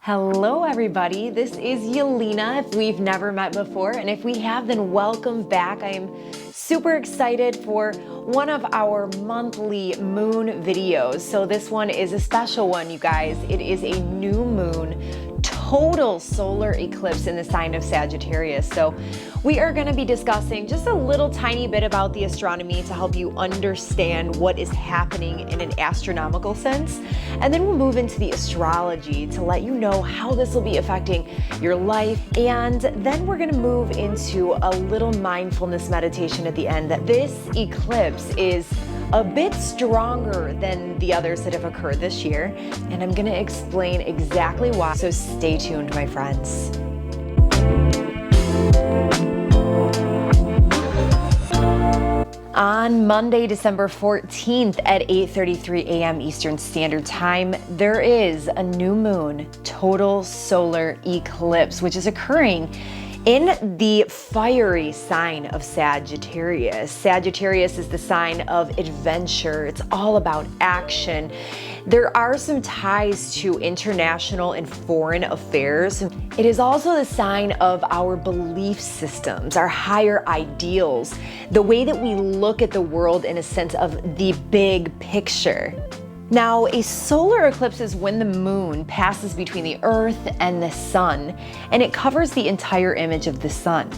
Hello everybody, this is Yelena if we've never met before, and if we have, then welcome back. I am super excited for one of our monthly moon videos. So this one is a special one, you guys. It is a new moon total solar eclipse in the sign of Sagittarius. So we are going to be discussing just a little tiny bit about the astronomy to help you understand what is happening in an astronomical sense. And then we'll move into the astrology to let you know how this will be affecting your life. And then we're going to move into a little mindfulness meditation at the end. That this eclipse is a bit stronger than the others that have occurred this year, and I'm gonna explain exactly why, so stay tuned, my friends. On Monday, December 14th at 8:33 a.m. Eastern Standard Time, there is a new moon total solar eclipse, which is occurring in the fiery sign of Sagittarius. Sagittarius is the sign of adventure. It's all about action. There are some ties to international and foreign affairs. It is also the sign of our belief systems, our higher ideals, the way that we look at the world in a sense of the big picture. Now, a solar eclipse is when the moon passes between the Earth and the sun, and it covers the entire image of the sun,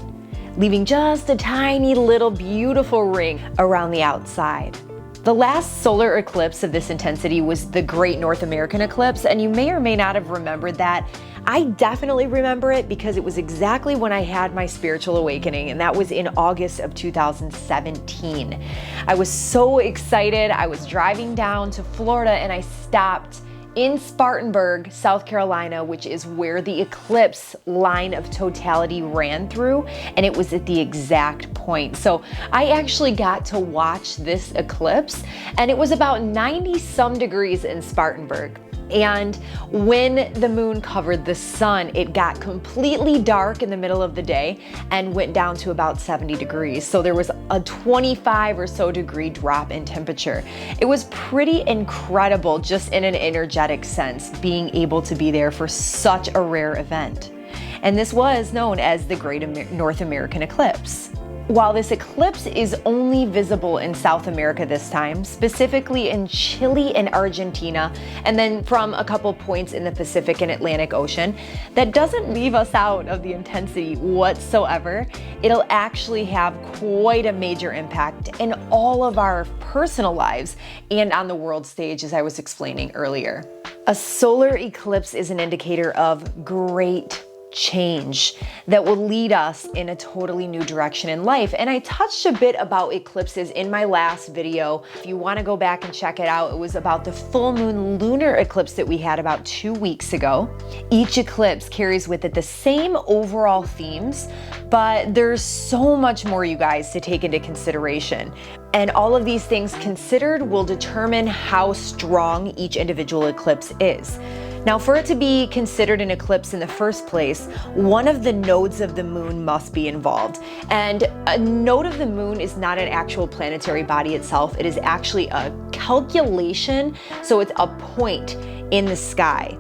leaving just a tiny little beautiful ring around the outside. The last solar eclipse of this intensity was the Great North American Eclipse, and you may or may not have remembered that. I definitely remember it because it was exactly when I had my spiritual awakening, and that was in August of 2017. I was so excited. I was driving down to Florida and I stopped in Spartanburg, South Carolina, which is where the eclipse line of totality ran through, and it was at the exact point. So I actually got to watch this eclipse, and it was about 90 some degrees in Spartanburg. And when the moon covered the sun, it got completely dark in the middle of the day and went down to about 70 degrees. So there was a 25 or so degree drop in temperature. It was pretty incredible just in an energetic sense, being able to be there for such a rare event. And this was known as the Great North American Eclipse. While this eclipse is only visible in South America this time, specifically in Chile and Argentina, and then from a couple points in the Pacific and Atlantic Ocean, that doesn't leave us out of the intensity whatsoever. It'll actually have quite a major impact in all of our personal lives and on the world stage, as I was explaining earlier. A solar eclipse is an indicator of great change that will lead us in a totally new direction in life. And I touched a bit about eclipses in my last video. If you want to go back and check it out, it was about the full moon lunar eclipse that we had about 2 weeks ago. Each eclipse carries with it the same overall themes, but there's so much more, you guys, to take into consideration. And all of these things considered will determine how strong each individual eclipse is. Now, for it to be considered an eclipse in the first place, one of the nodes of the moon must be involved. And a node of the moon is not an actual planetary body itself. It is actually a calculation, so it's a point in the sky.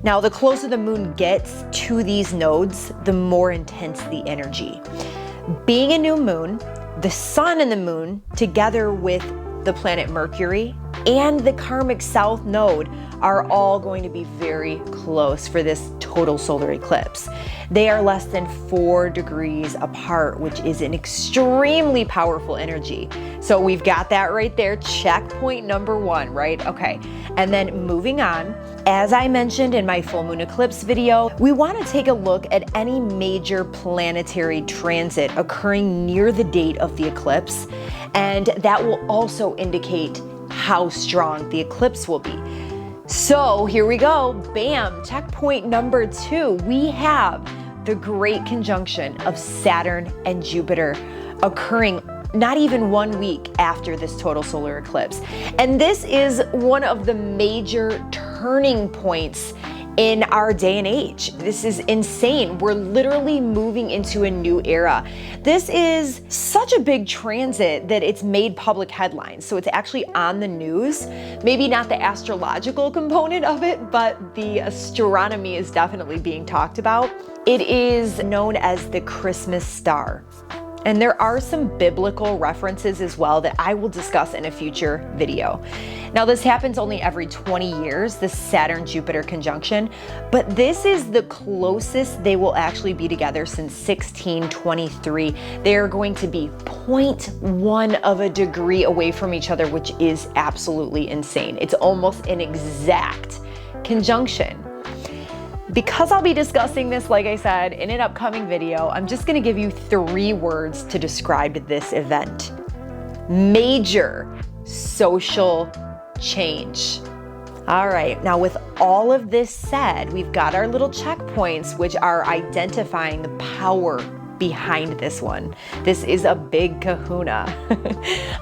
Now, the closer the moon gets to these nodes, the more intense the energy. Being a new moon, the sun and the moon, together with the planet Mercury and the karmic south node, are all going to be very close for this total solar eclipse. They are less than 4 degrees apart, which is an extremely powerful energy. So we've got that right there, checkpoint number 1, right? Okay, and then moving on, as I mentioned in my full moon eclipse video, we want to take a look at any major planetary transit occurring near the date of the eclipse, and that will also indicate how strong the eclipse will be. So here we go, bam, checkpoint number 2. We have the great conjunction of Saturn and Jupiter occurring not even 1 week after this total solar eclipse. And this is one of the major turning points in our day and age. This is insane. We're literally moving into a new era. This is such a big transit that it's made public headlines. So it's actually on the news. Maybe not the astrological component of it, but the astronomy is definitely being talked about. It is known as the Christmas star. And there are some biblical references as well that I will discuss in a future video. Now, this happens only every 20 years, the Saturn-Jupiter conjunction, but this is the closest they will actually be together since 1623. They are going to be 0.1 of a degree away from each other, which is absolutely insane. It's almost an exact conjunction. Because I'll be discussing this, like I said, in an upcoming video, I'm just gonna give you 3 words to describe this event. Major social change. All right, now with all of this said, we've got our little checkpoints, which are identifying the power behind this one. This is a big kahuna.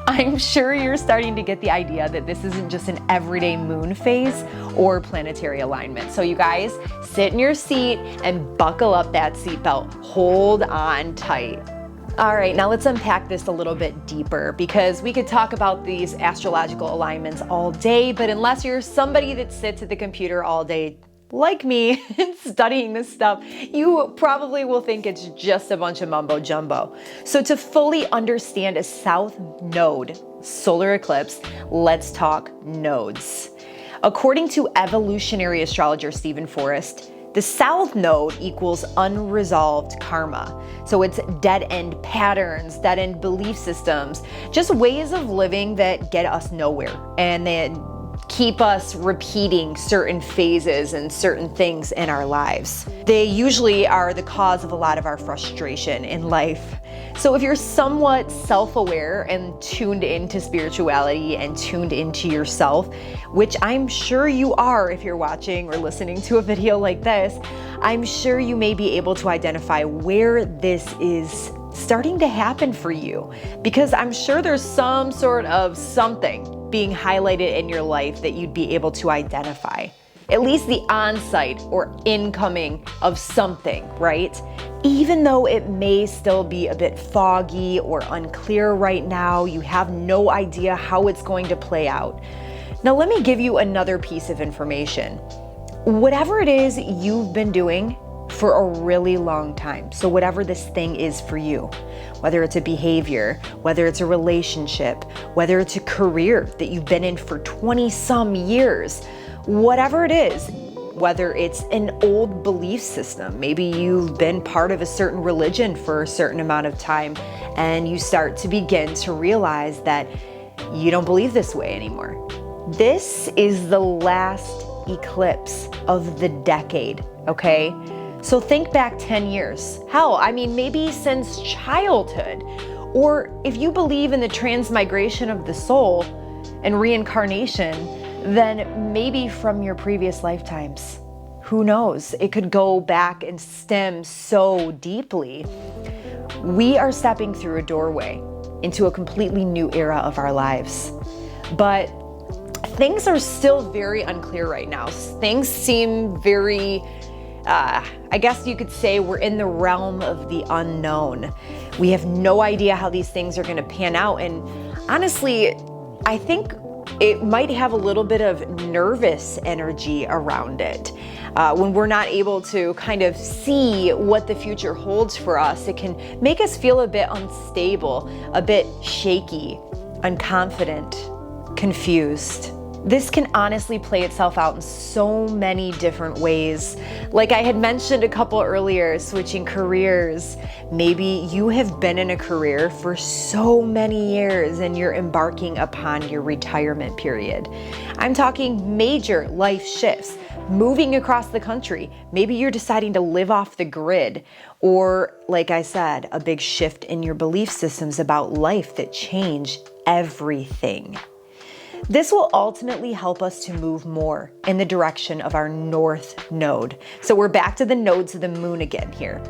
I'm sure you're starting to get the idea that this isn't just an everyday moon phase or planetary alignment. So you guys, sit in your seat and buckle up that seatbelt. Hold on tight. All right, now let's unpack this a little bit deeper, because we could talk about these astrological alignments all day, but unless you're somebody that sits at the computer all day, like me, studying this stuff, you probably will think it's just a bunch of mumbo jumbo. So to fully understand a south node solar eclipse, let's talk nodes. According to evolutionary astrologer Stephen Forrest, the south node equals unresolved karma. So it's dead-end patterns, dead-end belief systems, just ways of living that get us nowhere and then keep us repeating certain phases and certain things in our lives. They usually are the cause of a lot of our frustration in life. So if you're somewhat self-aware and tuned into spirituality and tuned into yourself, which I'm sure you are if you're watching or listening to a video like this, I'm sure you may be able to identify where this is starting to happen for you, because I'm sure there's some sort of something being highlighted in your life that you'd be able to identify. At least the onset or incoming of something, right? Even though it may still be a bit foggy or unclear right now, you have no idea how it's going to play out. Now let me give you another piece of information. Whatever it is you've been doing for a really long time, so whatever this thing is for you, whether it's a behavior, whether it's a relationship, whether it's a career that you've been in for 20 some years, whatever it is, whether it's an old belief system, maybe you've been part of a certain religion for a certain amount of time and you start to begin to realize that you don't believe this way anymore. This is the last eclipse of the decade, okay? So think back 10 years. Hell, I mean, maybe since childhood. Or if you believe in the transmigration of the soul and reincarnation, then maybe from your previous lifetimes. Who knows? It could go back and stem so deeply. We are stepping through a doorway into a completely new era of our lives. But things are still very unclear right now. Things seem very I guess you could say we're in the realm of the unknown. We have no idea how these things are going to pan out. And honestly, I think it might have a little bit of nervous energy around it. When we're not able to kind of see what the future holds for us, it can make us feel a bit unstable, a bit shaky, unconfident, confused. This can honestly play itself out in so many different ways. Like I had mentioned a couple earlier, switching careers. Maybe you have been in a career for so many years and you're embarking upon your retirement period. I'm talking major life shifts, moving across the country. Maybe you're deciding to live off the grid, or like I said, a big shift in your belief systems about life that change everything. This will ultimately help us to move more in the direction of our north node. So we're back to the nodes of the moon again here.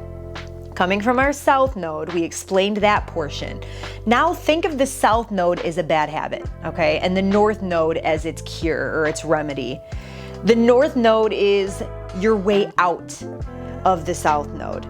Coming from our south node, we explained that portion. Now think of the south node as a bad habit, okay? And the north node as its cure or its remedy. The north node is your way out of the south node,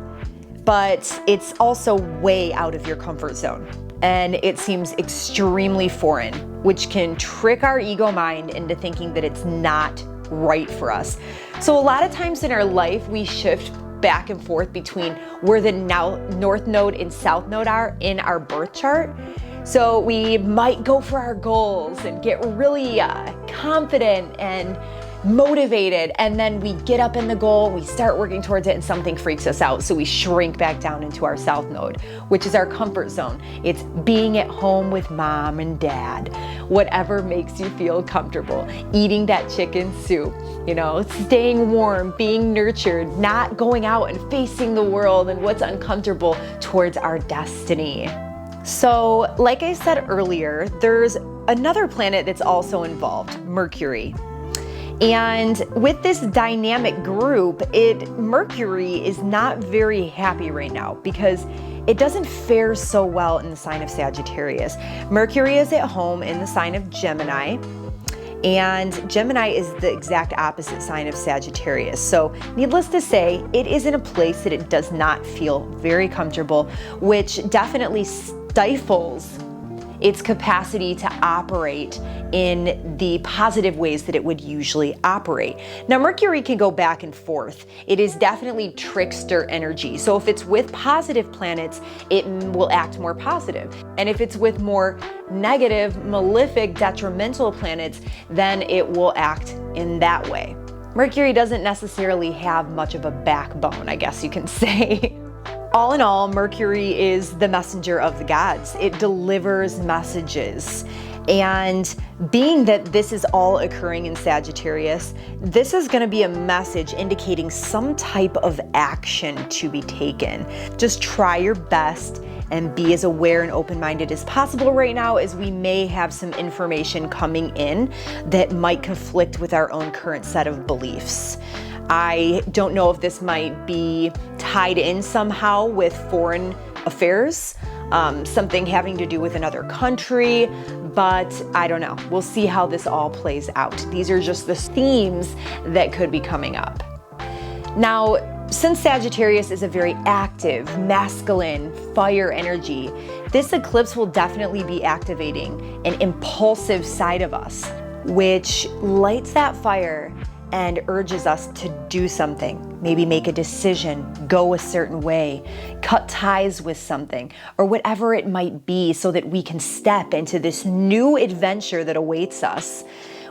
but it's also way out of your comfort zone. And it seems extremely foreign, which can trick our ego mind into thinking that it's not right for us. So a lot of times in our life, we shift back and forth between where the north node and south node are in our birth chart. So we might go for our goals and get really confident and motivated, and then we get up in the goal, we start working towards it, and something freaks us out. So we shrink back down into our south node, which is our comfort zone. It's being at home with mom and dad, whatever makes you feel comfortable, eating that chicken soup, staying warm, being nurtured, not going out and facing the world and what's uncomfortable towards our destiny. So, like I said earlier, there's another planet that's also involved, Mercury. And with this dynamic group, Mercury is not very happy right now because it doesn't fare so well in the sign of Sagittarius. Mercury is at home in the sign of Gemini, and Gemini is the exact opposite sign of Sagittarius. So needless to say, it is in a place that it does not feel very comfortable, which definitely stifles its capacity to operate in the positive ways that it would usually operate. Now, Mercury can go back and forth. It is definitely trickster energy. So if it's with positive planets, it will act more positive. And if it's with more negative, malefic, detrimental planets, then it will act in that way. Mercury doesn't necessarily have much of a backbone, I guess you can say. All in all, Mercury is the messenger of the gods. It delivers messages. And being that this is all occurring in Sagittarius, this is going to be a message indicating some type of action to be taken. Just try your best and be as aware and open-minded as possible right now, as we may have some information coming in that might conflict with our own current set of beliefs. I don't know if this might be tied in somehow with foreign affairs, something having to do with another country, but I don't know. We'll see how this all plays out. These are just the themes that could be coming up. Now, since Sagittarius is a very active, masculine, fire energy, this eclipse will definitely be activating an impulsive side of us, which lights that fire and urges us to do something, maybe make a decision, go a certain way, cut ties with something, or whatever it might be, so that we can step into this new adventure that awaits us,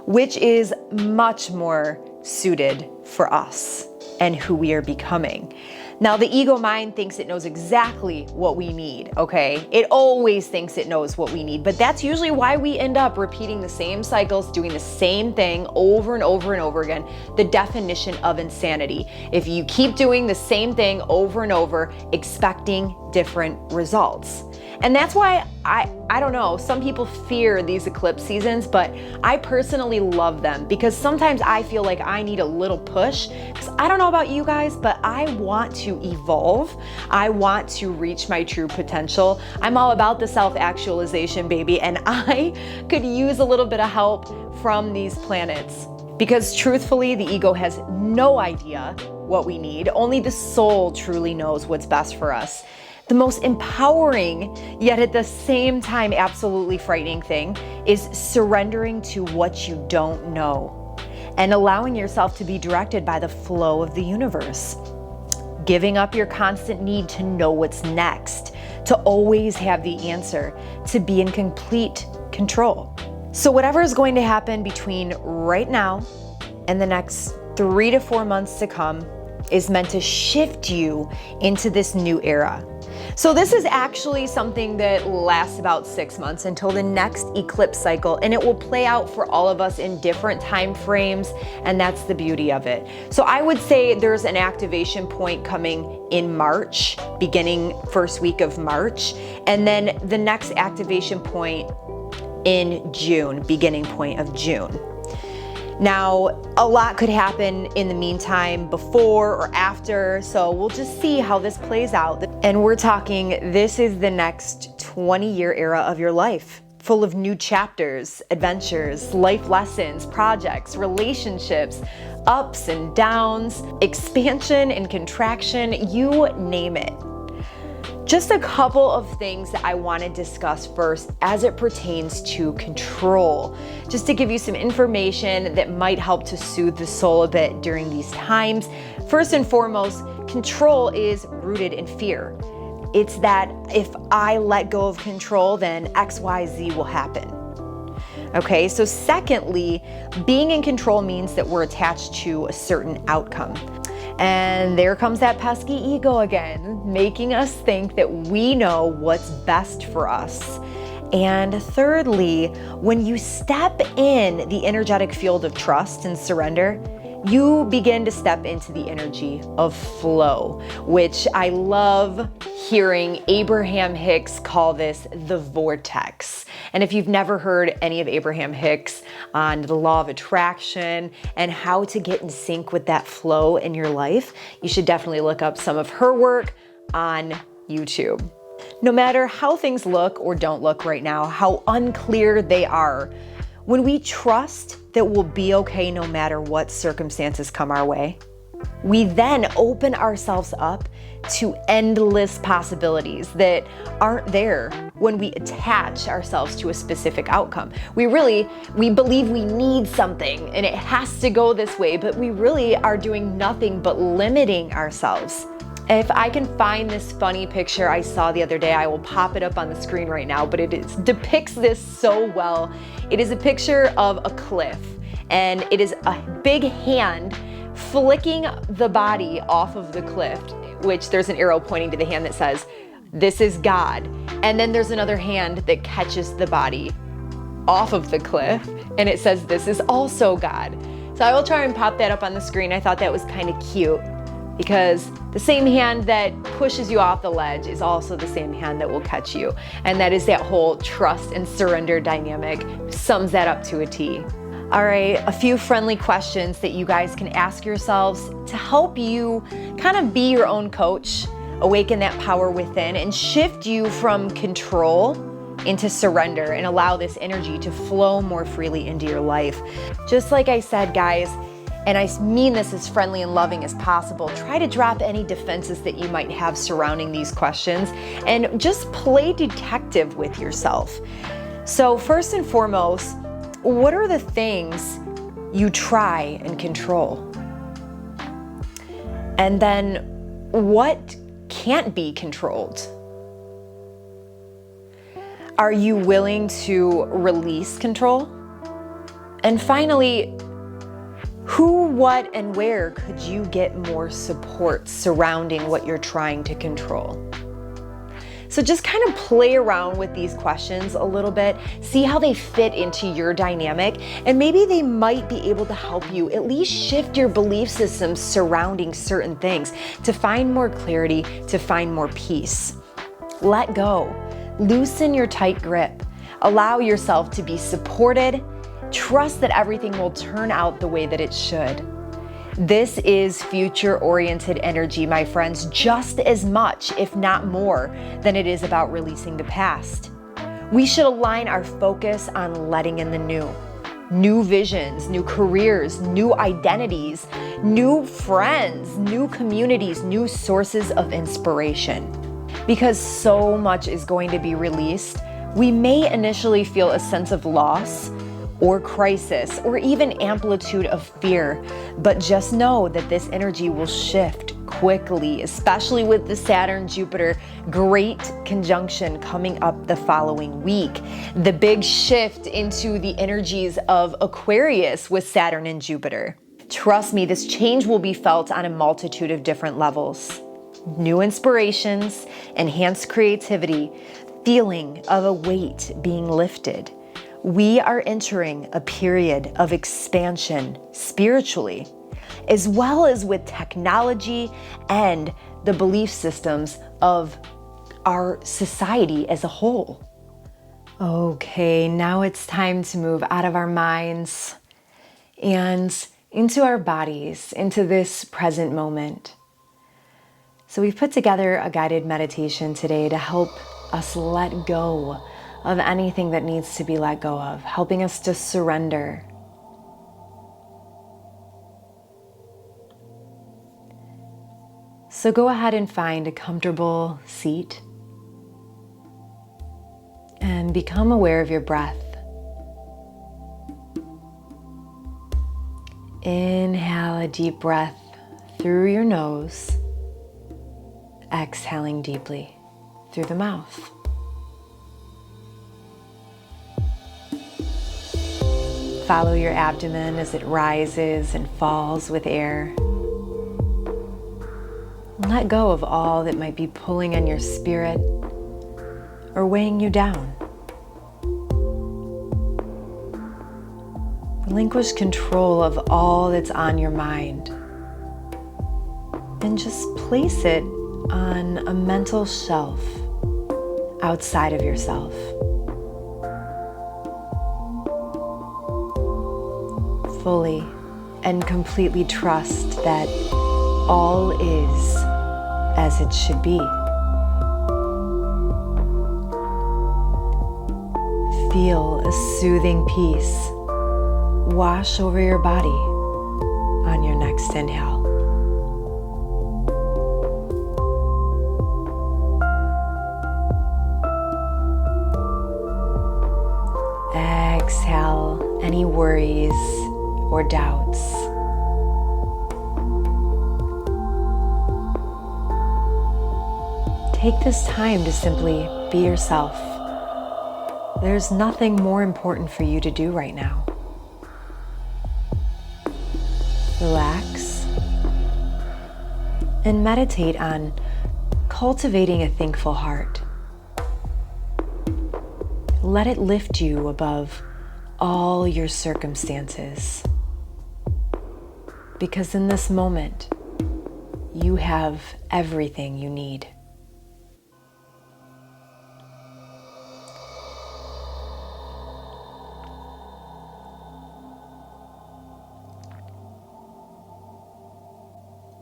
which is much more suited for us and who we are becoming. Now, the ego mind thinks it knows exactly what we need, okay? It always thinks it knows what we need, but that's usually why we end up repeating the same cycles, doing the same thing over and over and over again. The definition of insanity. If you keep doing the same thing over and over, expecting different results. And that's why I don't know, some people fear these eclipse seasons, but I personally love them because sometimes I feel like I need a little push, because I don't know about you guys, but I want to evolve. I want to reach my true potential. I'm all about the self-actualization, baby, and I could use a little bit of help from these planets. Because truthfully, the ego has no idea what we need. Only the soul truly knows what's best for us. The most empowering, yet at the same time absolutely frightening thing, is surrendering to what you don't know and allowing yourself to be directed by the flow of the universe. Giving up your constant need to know what's next, to always have the answer, to be in complete control. So whatever is going to happen between right now and the next 3 to 4 months to come is meant to shift you into this new era. So this is actually something that lasts about 6 months until the next eclipse cycle, and it will play out for all of us in different time frames, and that's the beauty of it. So I would say there's an activation point coming in March, beginning first week of March, and then the next activation point in June, beginning point of June. Now, a lot could happen in the meantime, before or after, so we'll just see how this plays out. And we're talking, this is the next 20-year era of your life full of new chapters, adventures, life lessons, projects, relationships, ups and downs, expansion and contraction, you name it. Just a couple of things that I want to discuss first as it pertains to control, just to give you some information that might help to soothe the soul a bit during these times. First and foremost, control is rooted in fear. It's that if I let go of control, then X, Y, Z will happen. Okay, so secondly, being in control means that we're attached to a certain outcome. And there comes that pesky ego again, making us think that we know what's best for us. And thirdly, when you step in the energetic field of trust and surrender, you begin to step into the energy of flow, which I love hearing Abraham Hicks call this the vortex. And if you've never heard any of Abraham Hicks on the law of attraction and how to get in sync with that flow in your life, you should definitely look up some of her work on YouTube. No matter how things look or don't look right now, how unclear they are, when we trust that we'll be okay no matter what circumstances come our way, we then open ourselves up to endless possibilities that aren't there when we attach ourselves to a specific outcome. We believe we need something and it has to go this way, but we really are doing nothing but limiting ourselves. If I can find this funny picture I saw the other day, I will pop it up on the screen right now, but it depicts this so well. It is a picture of a cliff, and it is a big hand flicking the body off of the cliff, which there's an arrow pointing to the hand that says, "This is God." And then there's another hand that catches the body off of the cliff, and it says, "This is also God." So I will try and pop that up on the screen. I thought that was kind of cute, because the same hand that pushes you off the ledge is also the same hand that will catch you. And that is that whole trust and surrender dynamic. Sums that up to a T. All right, a few friendly questions that you guys can ask yourselves to help you kind of be your own coach, awaken that power within, and shift you from control into surrender and allow this energy to flow more freely into your life. Just like I said, guys, and I mean this as friendly and loving as possible, try to drop any defenses that you might have surrounding these questions and just play detective with yourself. So first and foremost, what are the things you try and control? And then what can't be controlled? Are you willing to release control? And finally, who, what, and where could you get more support surrounding what you're trying to control? So just kind of play around with these questions a little bit, see how they fit into your dynamic, and maybe they might be able to help you at least shift your belief systems surrounding certain things to find more clarity, to find more peace. Let go. Loosen your tight grip. Allow yourself to be supported. Trust that everything will turn out the way that it should. This is future-oriented energy, my friends, just as much, if not more, than it is about releasing the past. We should align our focus on letting in the new. New visions, new careers, new identities, new friends, new communities, new sources of inspiration. Because so much is going to be released, we may initially feel a sense of loss, or crisis, or even amplitude of fear. But just know that this energy will shift quickly, especially with the Saturn-Jupiter great conjunction coming up the following week. The big shift into the energies of Aquarius with Saturn and Jupiter. Trust me, this change will be felt on a multitude of different levels. New inspirations, enhanced creativity, feeling of a weight being lifted. We are entering a period of expansion spiritually, as well as with technology and the belief systems of our society as a whole. Okay, now it's time to move out of our minds and into our bodies, into this present moment. So we've put together a guided meditation today to help us let go of anything that needs to be let go of, helping us to surrender. So go ahead and find a comfortable seat and become aware of your breath. Inhale a deep breath through your nose, exhaling deeply through the mouth. Follow your abdomen as it rises and falls with air. Let go of all that might be pulling on your spirit or weighing you down. Relinquish control of all that's on your mind and just place it on a mental shelf outside of yourself. Fully and completely trust that all is as it should be. Feel a soothing peace wash over your body on your next inhale. Exhale any worries or doubts. Take this time to simply be yourself. There's nothing more important for you to do right now. Relax and meditate on cultivating a thankful heart. Let it lift you above all your circumstances. Because in this moment, you have everything you need.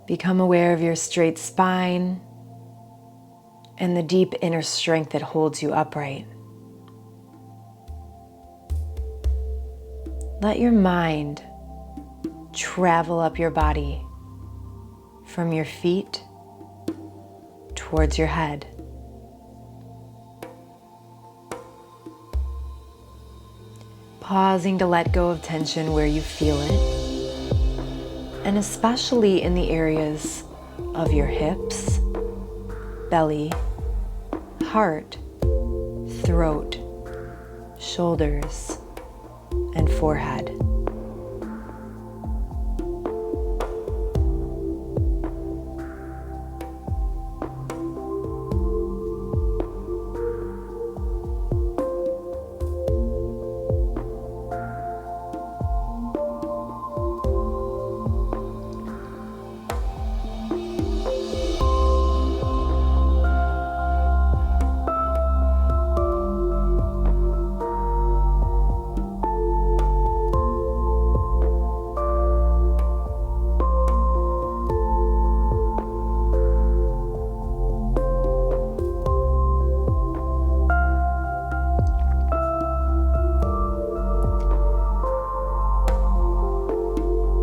Become aware of your straight spine and the deep inner strength that holds you upright. Let your mind travel up your body from your feet towards your head. Pausing to let go of tension where you feel it, and especially in the areas of your hips, belly, heart, throat, shoulders, and forehead.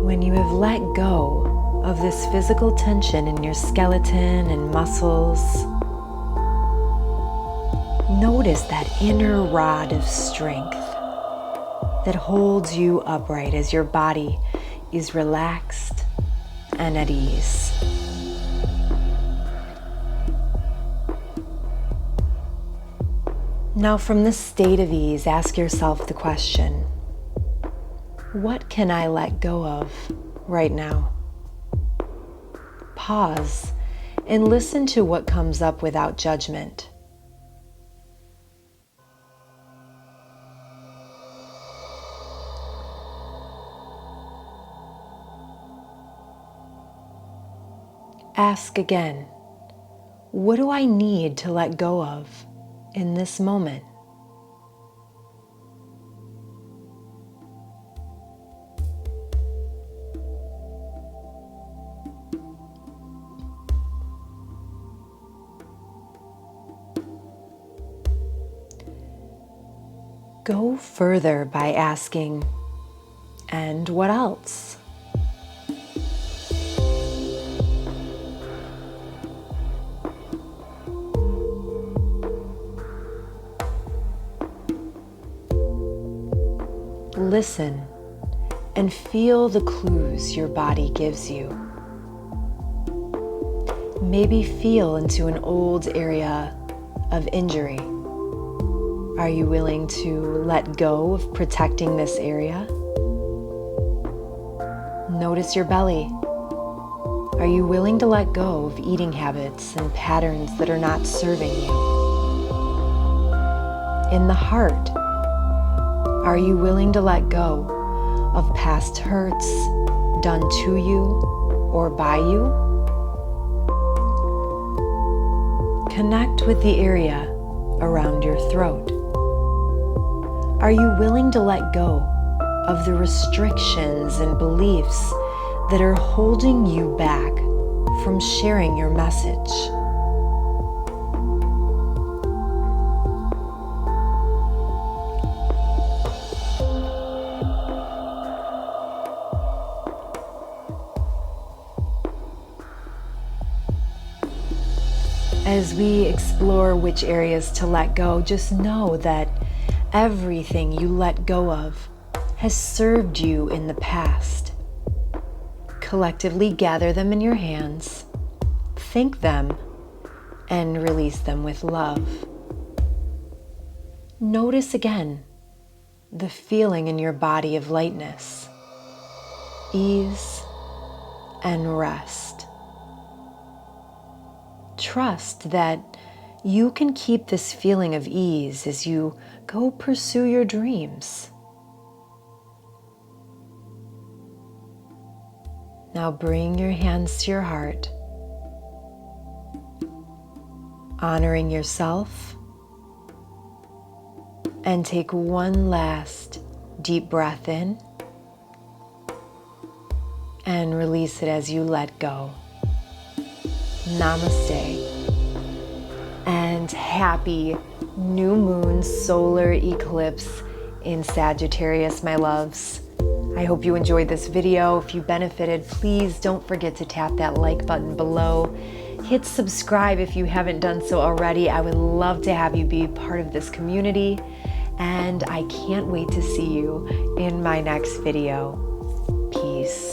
When you have let go of this physical tension in your skeleton and muscles, notice that inner rod of strength that holds you upright as your body is relaxed and at ease. Now, from this state of ease, ask yourself the question, what can I let go of right now? Pause and listen to what comes up without judgment. Ask again, what do I need to let go of in this moment? Go further by asking, and what else? Listen and feel the clues your body gives you. Maybe feel into an old area of injury. Are you willing to let go of protecting this area? Notice your belly. Are you willing to let go of eating habits and patterns that are not serving you? In the heart, are you willing to let go of past hurts done to you or by you? Connect with the area around your throat. Are you willing to let go of the restrictions and beliefs that are holding you back from sharing your message? As we explore which areas to let go, just know that everything you let go of has served you in the past. Collectively gather them in your hands, thank them, and release them with love. Notice again the feeling in your body of lightness, ease, and rest. Trust that you can keep this feeling of ease as you go pursue your dreams. Now bring your hands to your heart, honoring yourself, and take one last deep breath in and release it as you let go. Namaste, and happy new moon solar eclipse in Sagittarius, my loves. I hope you enjoyed this video. If you benefited, please don't forget to tap that like button below. Hit subscribe if you haven't done so already. I would love to have you be part of this community, and I can't wait to see you in my next video. Peace.